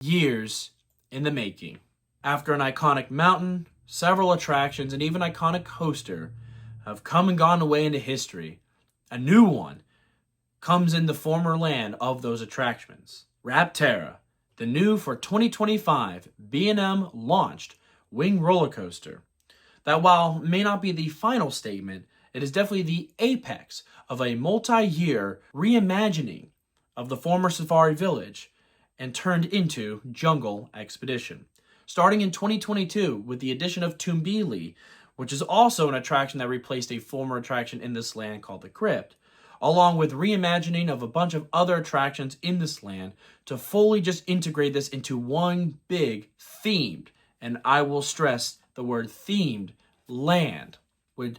years in the making. After an iconic mountain, several attractions, and even iconic coaster have come and gone away into history, a new one comes in the former land of those attractions. Rapterra, the new for 2025 B&M launched wing roller coaster, that while may not be the final statement, it is definitely the apex of a multi-year reimagining of the former Safari Village and turned into Jungle Expedition. Starting in 2022 with the addition of Tumbili, which is also an attraction that replaced a former attraction in this land called the Crypt, along with reimagining of a bunch of other attractions in this land to fully just integrate this into one big themed, and I will stress the word themed, land, with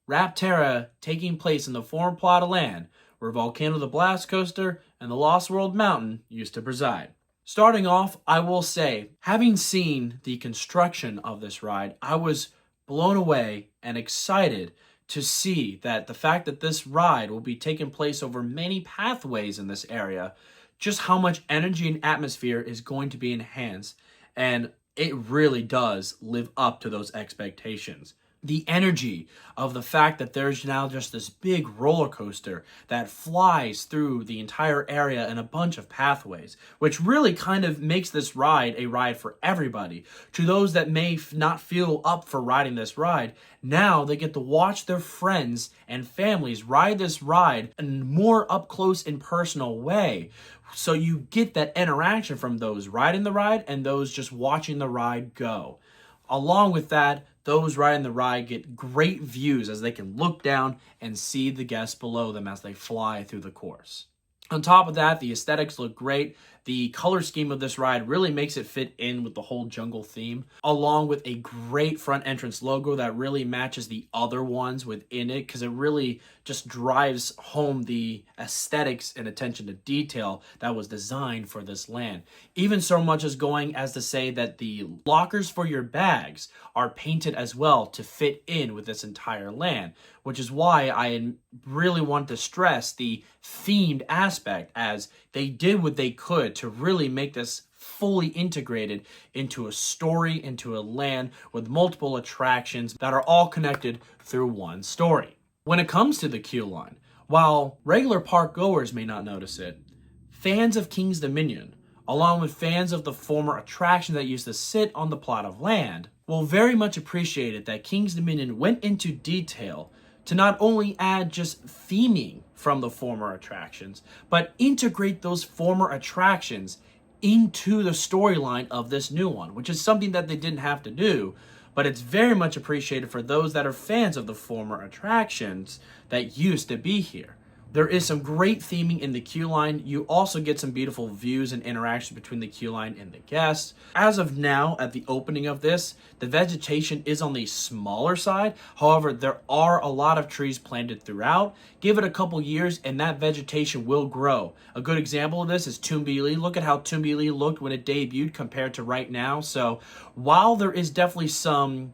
Rapterra taking place in the former plot of land where Volcano the Blast Coaster and the Lost World Mountain used to preside. Starting off, I will say, having seen the construction of this ride, I was blown away and excited to see that the fact that this ride will be taking place over many pathways in this area, just how much energy and atmosphere is going to be enhanced, and it really does live up to those expectations. The energy of the fact that there's now just this big roller coaster that flies through the entire area in a bunch of pathways, which really kind of makes this ride a ride for everybody. To those that may not feel up for riding this ride, now they get to watch their friends and families ride this ride in a more up close and personal way. So you get that interaction from those riding the ride and those just watching the ride go. Along with that, those riding the ride get great views as they can look down and see the guests below them as they fly through the course. On top of that, the aesthetics look great. The color scheme of this ride really makes it fit in with the whole jungle theme, along with a great front entrance logo that really matches the other ones within it, because it really just drives home the aesthetics and attention to detail that was designed for this land. Even so much as going as to say that the lockers for your bags are painted as well to fit in with this entire land, which is why I really want to stress the themed aspect, as they did what they could to really make this fully integrated into a story, into a land with multiple attractions that are all connected through one story. When it comes to the queue line, while regular park goers may not notice it, fans of King's Dominion, along with fans of the former attraction that used to sit on the plot of land, will very much appreciate it that King's Dominion went into detail to not only add just theming from the former attractions, but integrate those former attractions into the storyline of this new one, which is something that they didn't have to do, but it's very much appreciated for those that are fans of the former attractions that used to be here. There is some great theming in the queue line. You also get some beautiful views and interaction between the queue line and the guests. As of now, at the opening of this, the vegetation is on the smaller side. However, there are a lot of trees planted throughout. Give it a couple years and that vegetation will grow. A good example of this is Tumbili. Look at how Tumbili looked when it debuted compared to right now. So while there is definitely some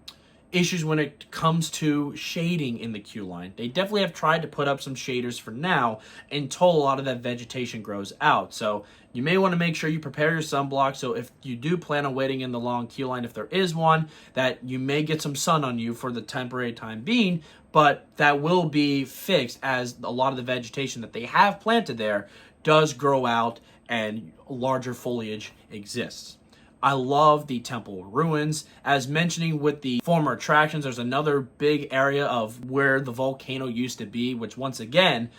issues when it comes to shading in the queue line, they definitely have tried to put up some shaders for now until a lot of that vegetation grows out. So you may want to make sure you prepare your sunblock, so if you do plan on waiting in the long queue line, if there is one, that you may get some sun on you for the temporary time being, but that will be fixed as a lot of the vegetation that they have planted there does grow out and larger foliage exists. I love the temple ruins. As mentioning with the former attractions, there's another big area of where the volcano used to be, which once again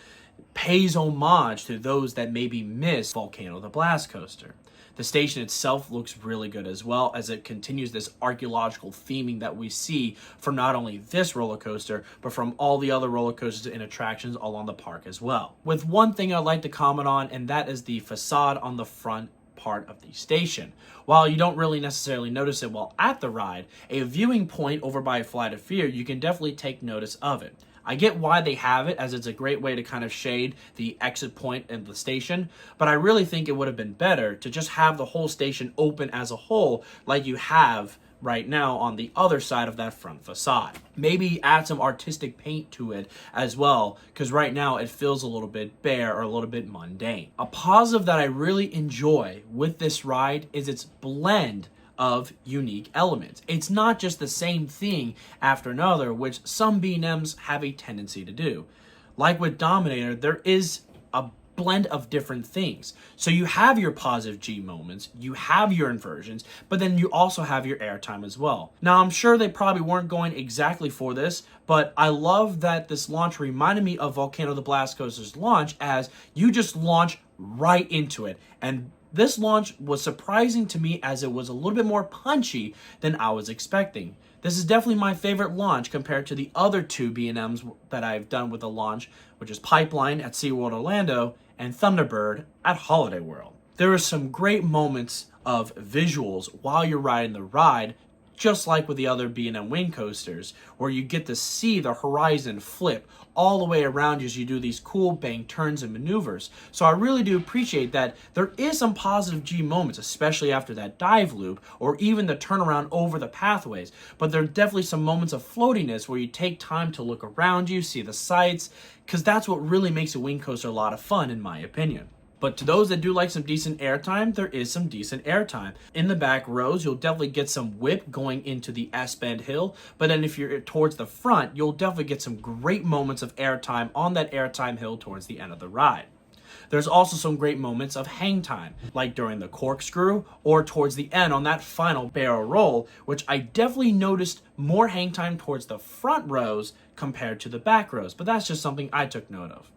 pays homage to those that maybe miss Volcano the Blast Coaster. The station itself looks really good as well, as it continues this archaeological theming that we see from not only this roller coaster, but from all the other roller coasters and attractions along the park as well. With one thing I'd like to comment on, and that is the facade on the front part of the station. While you don't really necessarily notice it while at the ride, a viewing point over by Flight of Fear, you can definitely take notice of it. I get why they have it, as it's a great way to kind of shade the exit point in the station, but I really think it would have been better to just have the whole station open as a whole like you have right now on the other side of that front facade. Maybe add some artistic paint to it as well, because right now it feels a little bit bare or a little bit mundane. A positive that I really enjoy with this ride is its blend of unique elements. It's not just the same thing after another, which some B&Ms have a tendency to do. Like with Dominator, there is a blend of different things. So you have your positive G moments, you have your inversions, but then you also have your airtime as well. Now, I'm sure they probably weren't going exactly for this, but I love that this launch reminded me of Volcano the Blast Coaster's launch, as you just launch right into it. And this launch was surprising to me, as it was a little bit more punchy than I was expecting. This is definitely my favorite launch compared to the other two B&Ms that I've done with the launch, which is Pipeline at SeaWorld Orlando and Thunderbird at Holiday World. There are some great moments of visuals while you're riding the ride, just like with the other B&M wing coasters, where you get to see the horizon flip all the way around you as you do these cool bank turns and maneuvers. So I really do appreciate that there is some positive G moments, especially after that dive loop or even the turnaround over the pathways. But there are definitely some moments of floatiness where you take time to look around you, see the sights, because that's what really makes a wing coaster a lot of fun, in my opinion. But to those that do like some decent airtime, there is some decent airtime. In the back rows, you'll definitely get some whip going into the S-bend hill, but then if you're towards the front, you'll definitely get some great moments of airtime on that airtime hill towards the end of the ride. There's also some great moments of hang time, like during the corkscrew or towards the end on that final barrel roll, which I definitely noticed more hang time towards the front rows compared to the back rows, but that's just something I took note of.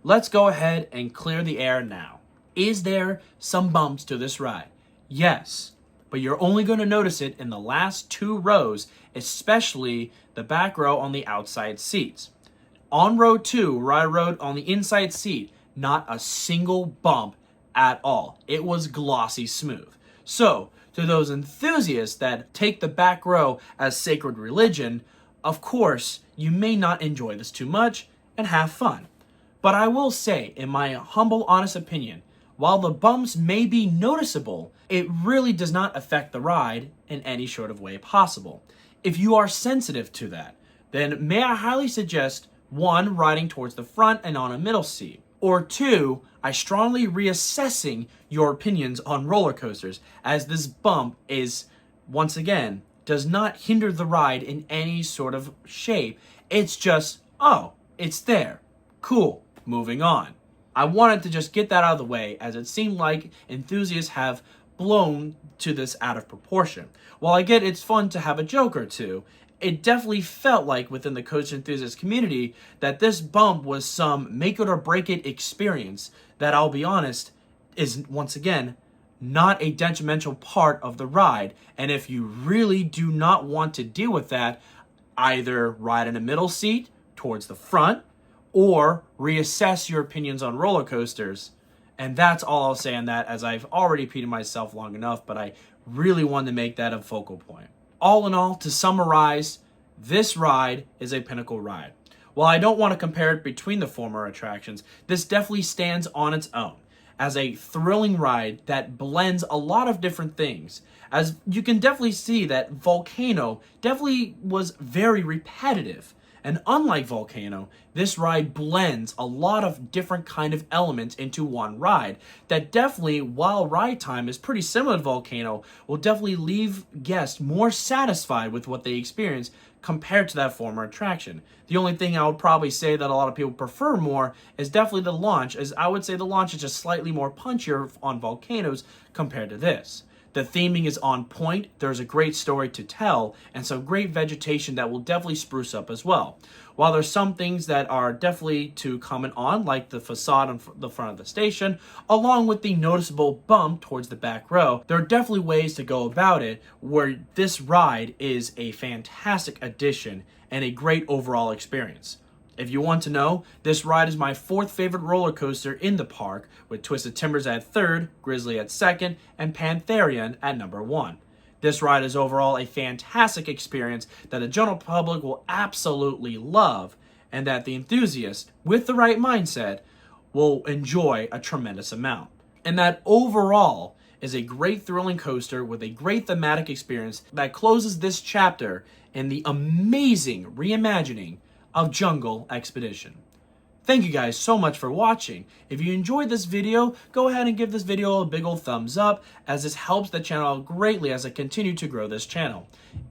Let's go ahead and clear the air now. Is there some bumps to this ride? Yes, but you're only going to notice it in the last two rows, especially the back row on the outside seats. On row 2, where I rode on the inside seat, not a single bump at all. It was glossy smooth. So, to those enthusiasts that take the back row as sacred religion, of course, you may not enjoy this too much and have fun. But I will say, in my humble, honest opinion, while the bumps may be noticeable, it really does not affect the ride in any sort of way possible. If you are sensitive to that, then may I highly suggest 1, riding towards the front and on a middle seat, or 2, I strongly reassessing your opinions on roller coasters, as this bump is, once again, does not hinder the ride in any sort of shape. It's just, oh, it's there. Cool. Moving on. I wanted to just get that out of the way, as it seemed like enthusiasts have blown to this out of proportion. While I get it's fun to have a joke or two, it definitely felt like within the coaster enthusiast community that this bump was some make it or break it experience that, I'll be honest, is once again not a detrimental part of the ride. And if you really do not want to deal with that, either ride in a middle seat towards the front or reassess your opinions on roller coasters. And that's all I'll say on that, as I've already repeated myself long enough, but I really wanted to make that a focal point. All in all, to summarize, this ride is a pinnacle ride. While I don't want to compare it between the former attractions, this definitely stands on its own as a thrilling ride that blends a lot of different things. As you can definitely see that Volcano definitely was very repetitive. And unlike Volcano, this ride blends a lot of different kind of elements into one ride that definitely, while ride time is pretty similar to Volcano, will definitely leave guests more satisfied with what they experience compared to that former attraction. The only thing I would probably say that a lot of people prefer more is definitely the launch, as I would say the launch is just slightly more punchier on Volcanoes compared to this. The theming is on point, there's a great story to tell, and some great vegetation that will definitely spruce up as well. While there's some things that are definitely to comment on, like the facade on the front of the station, along with the noticeable bump towards the back row, there are definitely ways to go about it where this ride is a fantastic addition and a great overall experience. If you want to know, this ride is my 4th favorite roller coaster in the park, with Twisted Timbers at 3rd, Grizzly at 2nd, and Pantherian at number 1. This ride is overall a fantastic experience that the general public will absolutely love, and that the enthusiast, with the right mindset, will enjoy a tremendous amount. And that overall, is a great thrilling coaster with a great thematic experience that closes this chapter in the amazing reimagining of Jungle Expedition. Thank you guys so much for watching. If you enjoyed this video, go ahead and give this video a big old thumbs up, as this helps the channel out greatly as I continue to grow this channel.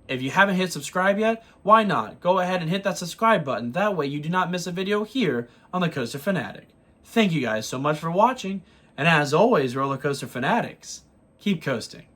If you haven't hit subscribe yet, why not? Go ahead and hit that subscribe button. That way you do not miss a video here on the Coaster Fanatic. Thank you guys so much for watching, and as always, roller coaster fanatics, keep coasting.